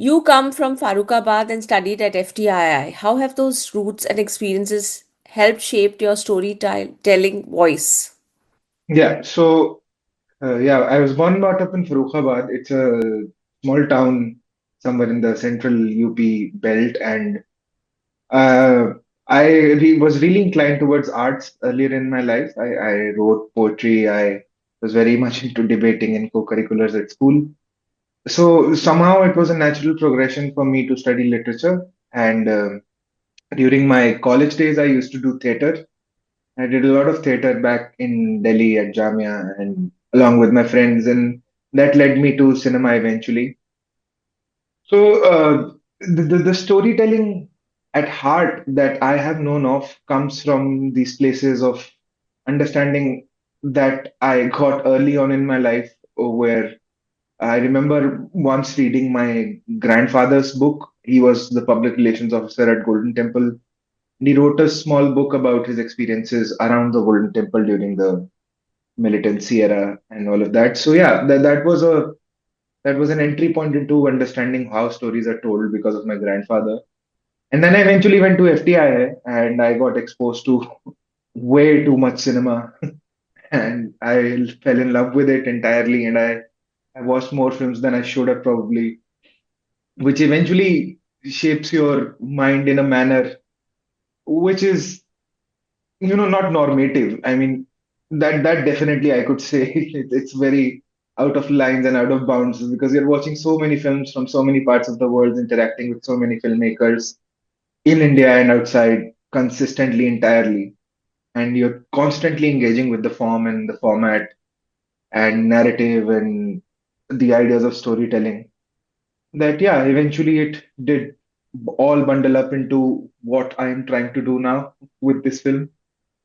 You come from Farooqabad and studied at FTII. How have those roots and experiences helped shape your storytelling voice? Yeah, so yeah, I was born and brought up in Farooqabad. It's a small town somewhere in the central UP belt, and uh, was really inclined towards arts earlier in my life. I wrote poetry. I was very much into debating and co-curriculars at school. So somehow it was a natural progression for me to study literature. And during my college days, I used to do theater. I did a lot of theater back in Delhi at Jamia and along with my friends, and that led me to cinema eventually. So the storytelling at heart that I have known of comes from these places of understanding that I got early on in my life, where I remember once reading my grandfather's book. He was the public relations officer at Golden Temple. And he wrote a small book about his experiences around the Golden Temple during the militancy era and all of that. So yeah, that was an entry point into understanding how stories are told because of my grandfather. And then I eventually went to FTI and I got exposed to way too much cinema and I fell in love with it entirely. And I watched more films than I should have probably, which eventually shapes your mind in a manner which is, not normative. I mean, that definitely I could say it's very out of lines and out of bounds because you're watching so many films from so many parts of the world, interacting with so many filmmakers in India and outside consistently, entirely. And you're constantly engaging with the form and the format and narrative and the ideas of storytelling. That, yeah, eventually it did all bundle up into what I'm trying to do now with this film.